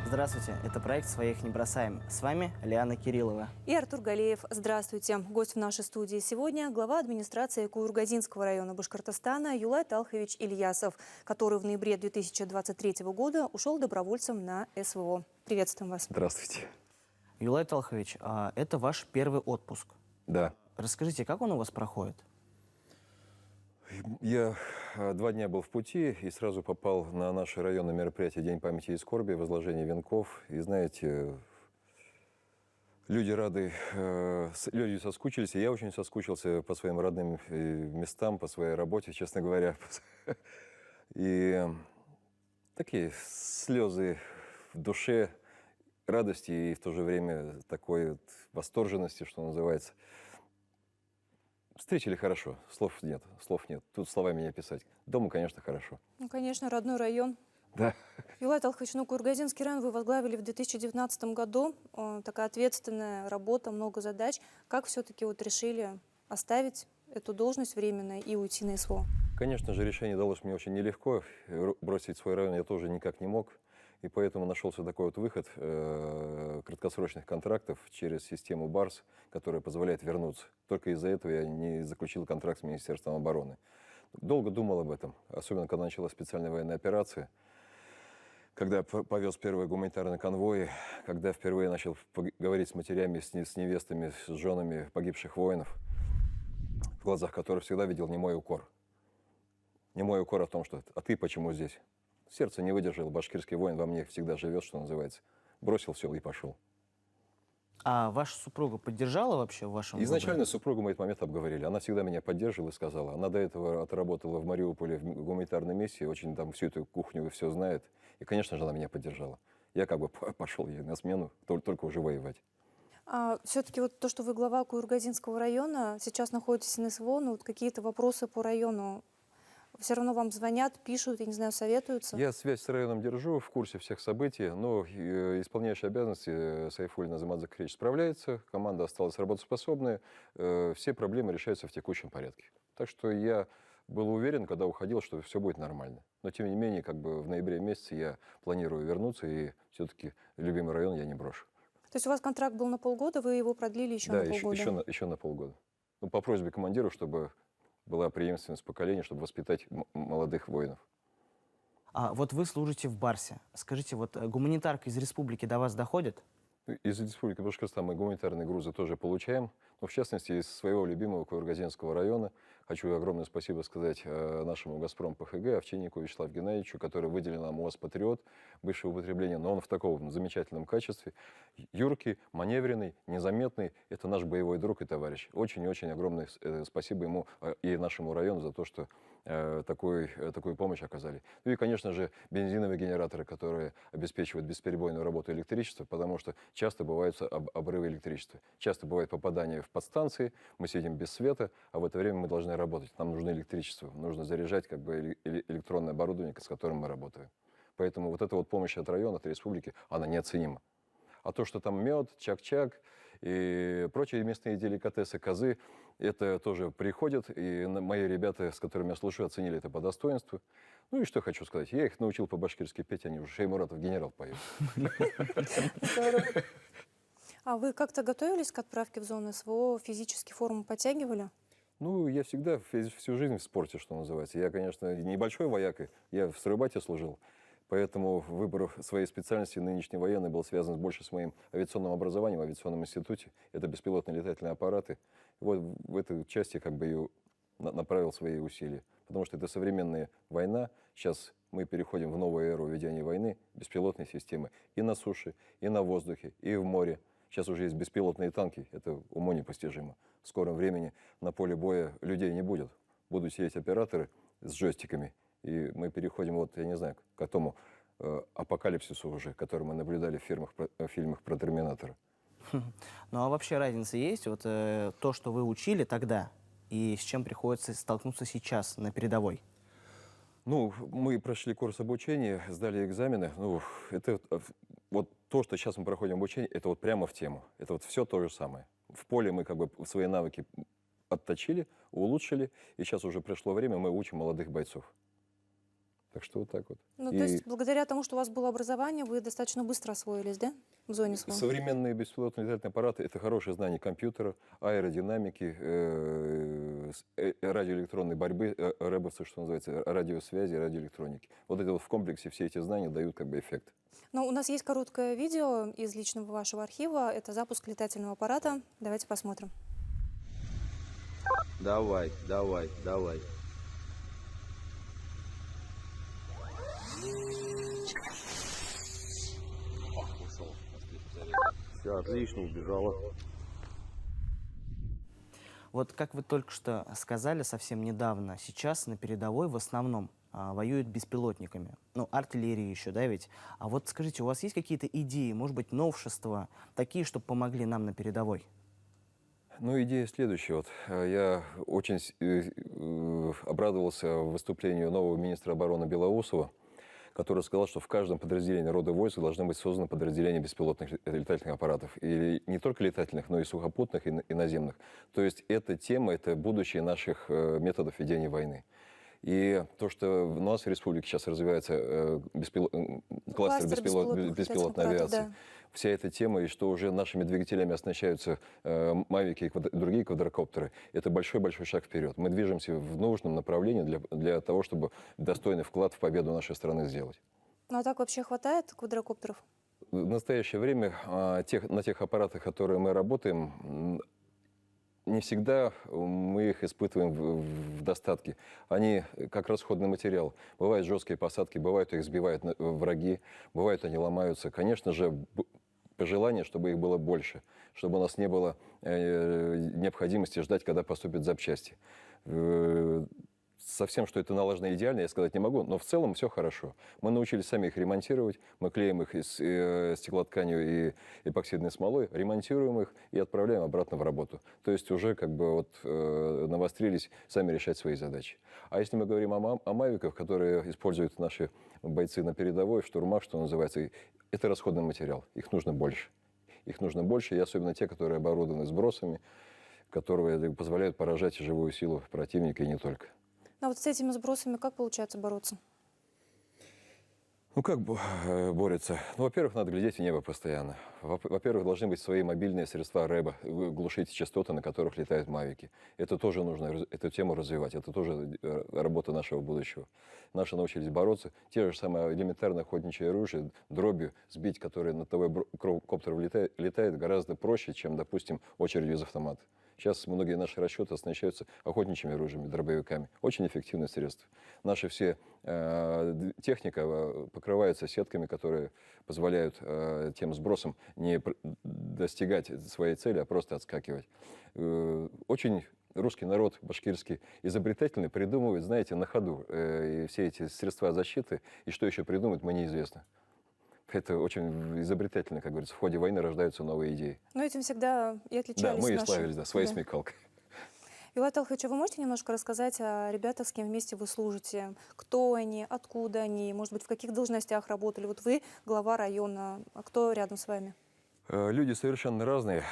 Здравствуйте, это проект «Своих не бросаем». С вами Лиана Кириллова. И Артур Галеев. Здравствуйте. Гость в нашей студии сегодня – глава администрации Куюргазинского района Башкортостана Юлай Талхович Ильясов, который в ноябре 2023 года ушел добровольцем на СВО. Приветствуем вас. Здравствуйте. Юлай Талхович, это ваш первый отпуск. Да. Расскажите, как он у вас проходит? Я 2 дня был в пути и сразу попал на наше районное мероприятие «День памяти и скорби», возложение венков. И знаете, люди рады, люди соскучились, и я очень соскучился по своим родным местам, по своей работе, честно говоря. И такие слезы в душе, радости и в то же время такой вот восторженности, что называется. Встретили хорошо, слов нет. Тут словами не описать. Дома, конечно, хорошо. Ну, конечно, родной район. Да. Юлай Талхович, Куюргазинский район вы возглавили в 2019 году. Такая ответственная работа, много задач. Как все-таки решили оставить эту должность временно и уйти на СВО? Конечно же, решение далось мне очень нелегко. Бросить свой район я тоже никак не мог. И поэтому нашелся такой вот выход краткосрочных контрактов через систему БАРС, которая позволяет вернуться. Только из-за этого я не заключил контракт с Министерством обороны. Долго думал об этом, особенно когда началась специальная военная операция, когда повез первые гуманитарные конвои, когда впервые начал говорить с матерями, с невестами, с женами погибших воинов, в глазах которых всегда видел немой укор. Немой укор о том, что «а ты почему здесь?» Сердце не выдержало, башкирский воин во мне всегда живет, что называется. Бросил все и пошел. А ваша супруга поддержала вообще в вашем Изначально выборе? супругу мы этот момент обговорили. Она всегда меня поддерживала и сказала. Она до этого отработала в Мариуполе в гуманитарной миссии, очень там всю эту кухню все знает. И, конечно же, она меня поддержала. Я как бы пошел ей на смену, только уже воевать. Все-таки то, что вы глава Куюргазинского района, сейчас находитесь на СВО, какие-то вопросы по району, все равно вам звонят, пишут, я не знаю, советуются? Я связь с районом держу, в курсе всех событий, но исполняющий обязанности Сайфуллин Азамат Закариевич справляется, команда осталась работоспособная, все проблемы решаются в текущем порядке. Так что я был уверен, когда уходил, что все будет нормально. Но тем не менее, в ноябре месяце я планирую вернуться, и все-таки любимый район я не брошу. То есть у вас контракт был на полгода, вы его продлили еще на полгода? Да, еще на полгода. Ну, по просьбе командира, чтобы была преемственность поколения, чтобы воспитать молодых воинов. Вот вы служите в БАРСе. Скажите, гуманитарка из республики до вас доходит? Из Республики Башкортостан мы гуманитарные грузы тоже получаем. Но в частности, из своего любимого Куюргазинского района хочу огромное спасибо сказать нашему «Газпром ПХГ» Овчиннику Вячеславу Геннадьевичу, который выделил нам УАЗ «Патриот» высшего употребления, но он в таком замечательном качестве. Юркий, маневренный, незаметный. Это наш боевой друг и товарищ. Очень-очень огромное спасибо ему и нашему району за то, что такую помощь оказали. Ну и, конечно же, бензиновые генераторы, которые обеспечивают бесперебойную работу электричества, потому что часто бывают обрывы электричества. Часто бывает попадание в подстанции, мы сидим без света, а в это время мы должны работать. Нам нужно электричество, нужно заряжать электронное оборудование, с которым мы работаем. Поэтому эта помощь от района, от республики, она неоценима. А то, что там мед, чак-чак и прочие местные деликатесы, козы, это тоже приходит. И мои ребята, с которыми я слушаю, оценили это по достоинству. Ну и что хочу сказать. Я их научил по-башкирски петь, они уже Шеймуратов генерал поют. А вы как-то готовились к отправке в зону СВО, физически форму подтягивали? Ну, я всегда всю жизнь в спорте, что называется. Я, конечно, небольшой вояк, я в стройбате служил. Поэтому выбор своей специальности нынешней военной был связан больше с моим авиационным образованием в авиационном институте. Это беспилотные летательные аппараты. И вот в этой части и направил свои усилия. Потому что это современная война. Сейчас мы переходим в новую эру ведения войны, беспилотные системы и на суше, и на воздухе, и в море. Сейчас уже есть беспилотные танки, это уму непостижимо. В скором времени на поле боя людей не будет. Будут сидеть операторы с джойстиками. И мы переходим, я не знаю, к тому апокалипсису уже, который мы наблюдали в фильмах про Терминатора. Ну а вообще разница есть? То, что вы учили тогда, и с чем приходится столкнуться сейчас на передовой? Ну, мы прошли курс обучения, сдали экзамены. Это то, что сейчас мы проходим обучение, это прямо в тему. Это все то же самое. В поле мы свои навыки отточили, улучшили, и сейчас уже пришло время, мы учим молодых бойцов. Так что вот так вот. Ну, И то есть благодаря тому, что у вас было образование, вы достаточно быстро освоились, да, в зоне СВО? современные беспилотные летательные аппараты — это хорошее знание компьютера, аэродинамики, радиоэлектронной борьбы, рэбовцы, что называется, радиосвязи, радиоэлектроники. Вот это вот в комплексе все эти знания дают как бы эффект. Но у нас есть короткое видео из личного вашего архива. Это запуск летательного аппарата. Давайте посмотрим. Давай, давай, давай. Все, отлично, убежала. Вот как вы только что сказали совсем недавно, сейчас на передовой в основном воюют беспилотниками. Ну, артиллерии еще, да, ведь? А вот скажите, у вас есть какие-то идеи, может быть, новшества, такие, чтобы помогли нам на передовой? Ну, идея следующая. Вот, я очень обрадовался выступлению нового министра обороны Белоусова, который сказал, что в каждом подразделении рода войск должно быть создано подразделение беспилотных летательных аппаратов. И не только летательных, но и сухопутных, и наземных. То есть эта тема, это будущее наших методов ведения войны. И то, что у нас в республике сейчас развивается кластер беспилотной авиации, да. вся эта тема, и что уже нашими двигателями оснащаются мавики и другие квадрокоптеры, это большой-большой шаг вперед. Мы движемся в нужном направлении для того, чтобы достойный вклад в победу нашей страны сделать. Ну а так вообще хватает квадрокоптеров? В настоящее время на тех аппаратах, которые мы работаем, не всегда мы их испытываем в достатке. Они как расходный материал. Бывают жесткие посадки, бывают их сбивают враги, бывают они ломаются. Конечно же, пожелание, чтобы их было больше, чтобы у нас не было необходимости ждать, когда поступят запчасти. Совсем, что это налажено идеально, я сказать не могу, но в целом все хорошо. Мы научились сами их ремонтировать, мы клеим их из стеклотканью и эпоксидной смолой, ремонтируем их и отправляем обратно в работу. То есть уже как бы вот навострились сами решать свои задачи. А если мы говорим о мавиках, которые используют наши бойцы на передовой, в штурмах, что называется, это расходный материал, их нужно больше. Их нужно больше, и особенно те, которые оборудованы сбросами, которые позволяют поражать живую силу противника и не только. А вот с этими сбросами как получается бороться? Ну, как борются? Ну, во-первых, надо глядеть в небо постоянно. Во-первых, должны быть свои мобильные средства рэба, глушить частоты, на которых летают мавики. Это тоже нужно, эту тему развивать. Это тоже работа нашего будущего. Наши научились бороться. Те же самые элементарные охотничье оружие, дробью сбить, которое над тобой коптер летает, гораздо проще, чем, допустим, очередью из автомата. Сейчас многие наши расчеты оснащаются охотничьими оружиями, дробовиками. Очень эффективное средство. Наша все техника покрывается сетками, которые позволяют тем сбросам не достигать своей цели, а просто отскакивать. Очень русский народ, башкирский, изобретательный, придумывает, знаете, на ходу и все эти средства защиты. И что еще придумать, мне неизвестно. Это очень изобретательно, как говорится. В ходе войны рождаются новые идеи. Но этим всегда и отличались Да, мы и наши... славились, да, своей смекалкой. Юлат Талхович, а вы можете немножко рассказать о ребятах, с кем вместе вы служите? Кто они, откуда они, может быть, в каких должностях работали? Вот вы глава района, а кто рядом с вами? Люди совершенно разные.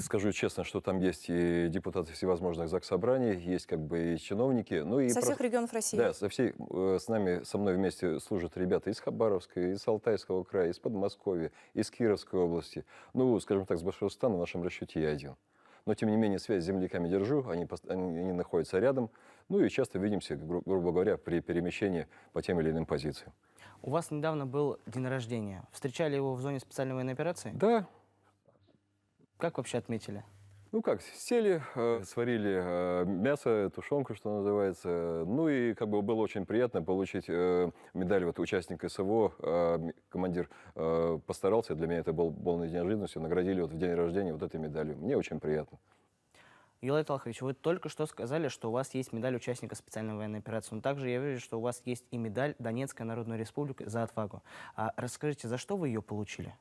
Скажу честно, что там есть и депутаты всевозможных заксобраний, есть как бы и чиновники. Ну, и Со всех регионов России? Да, со мной вместе служат ребята из Хабаровска, из Алтайского края, из Подмосковья, из Кировской области. Ну, скажем так, с Башкортостана в нашем расчете я один. Но, тем не менее, связь с земляками держу, они находятся рядом. Ну и часто видимся, грубо говоря, при перемещении по тем или иным позициям. У вас недавно был день рождения. Встречали его в зоне специальной военной операции? Да. Как вообще отметили? Ну как, сели, сварили мясо, тушенку, что называется. Ну и как бы было очень приятно получить медаль вот участника СВО. Командир постарался, для меня это был полной неожиданностью. Наградили вот в день рождения вот этой медалью. Мне очень приятно. Юлай Талхович, вы только что сказали, что у вас есть медаль участника специальной военной операции. Но также я вижу, что у вас есть и медаль Донецкой Народной Республики за отвагу. А расскажите, за что вы ее получили?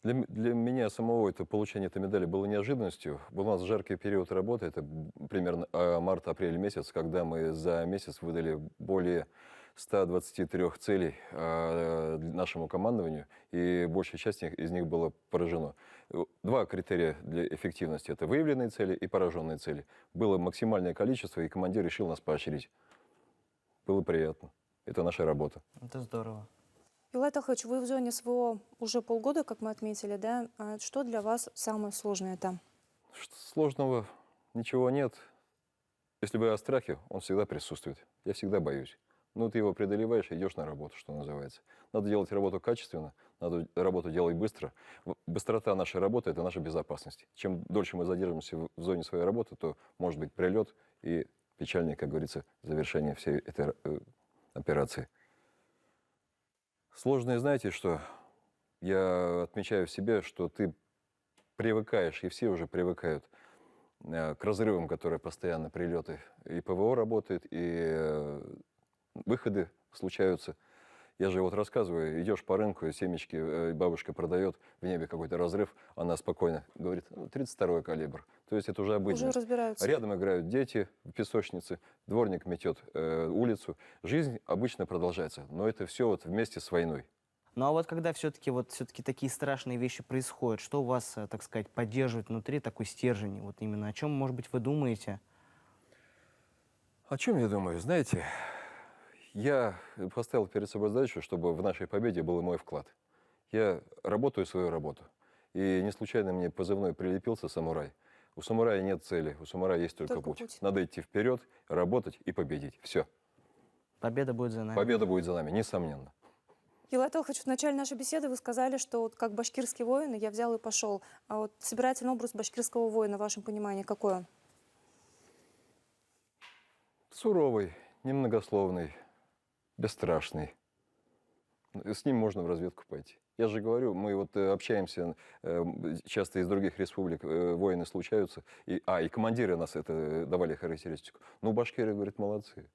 Для меня самого это получение этой медали было неожиданностью. Был у нас жаркий период работы, это примерно март-апрель месяц, когда мы за месяц выдали более 123 целей нашему командованию, и большая часть из них была поражена. Два критерия для эффективности – это выявленные цели и пораженные цели. Было максимальное количество, и командир решил нас поощрить. Было приятно. Это наша работа. Это здорово. Юлай Талхович, вы в зоне СВО уже полгода, как мы отметили, да? А что для вас самое сложное там? Сложного ничего нет. Если вы о страхе, он всегда присутствует. Я всегда боюсь. Но ты его преодолеваешь и идешь на работу, что называется. Надо делать работу качественно, надо работу делать быстро. Быстрота нашей работы – это наша безопасность. Чем дольше мы задержимся в зоне своей работы, то может быть прилет и печальное, как говорится, завершение всей этой операции. Сложное, знаете, что я отмечаю в себе, что ты привыкаешь, и все уже привыкают к разрывам, которые постоянно прилеты. И ПВО работает, и выходы случаются. Я же вот рассказываю, идешь по рынку, семечки бабушка продает, в небе какой-то разрыв, она спокойно говорит, 32-й калибр. То есть это уже обыденность. Уже разбираются. Рядом играют дети в песочнице, дворник метет улицу. Жизнь обычно продолжается, но это все вот вместе с войной. Ну а вот когда все-таки такие страшные вещи происходят, что у вас, так сказать, поддерживает внутри такой стержень? Вот именно о чем, может быть, вы думаете? О чем я думаю? Знаете, я поставил перед собой задачу, чтобы в нашей победе был и мой вклад. Я работаю свою работу. И не случайно мне позывной прилепился «Самурай». У самурая нет цели, у самурая есть только путь. Надо идти вперед, работать и победить. Все. Победа будет за нами. Победа будет за нами, несомненно. Юлай Талхович, в начале нашей беседы вы сказали, что вот как башкирский воин я взял и пошел. А вот собирательный образ башкирского воина, в вашем понимании, какой он? Суровый, немногословный, бесстрашный. С ним можно в разведку пойти. Я же говорю, мы вот общаемся часто из других республик, войны случаются. И командиры нас это давали характеристику. Ну, башкиры, говорят, молодцы.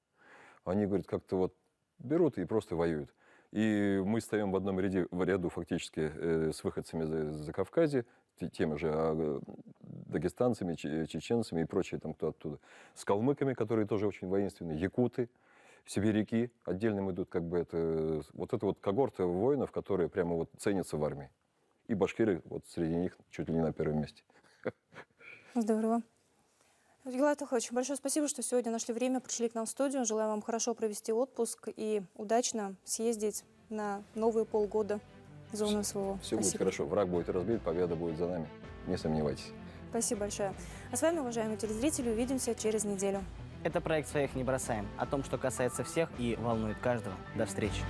Они, говорят, как-то вот берут и просто воюют. И мы стоим в одном ряду фактически с выходцами из Закавказья, теми же дагестанцами, чеченцами и прочие там кто оттуда. С калмыками, которые тоже очень воинственные, якуты, сибиряки отдельным идут, как бы это вот когорта воинов, которые прямо вот ценятся в армии. И башкиры вот среди них чуть ли не на первом месте. Здорово. Юлай Талхович, большое спасибо, что сегодня нашли время, пришли к нам в студию. Желаю вам хорошо провести отпуск и удачно съездить на новые полгода в зону СВО. Все будет хорошо. Враг будет разбит, победа будет за нами. Не сомневайтесь. Спасибо большое. А с вами, уважаемые телезрители, увидимся через неделю. Это проект «Своих не бросаем». О том, что касается всех и волнует каждого. До встречи.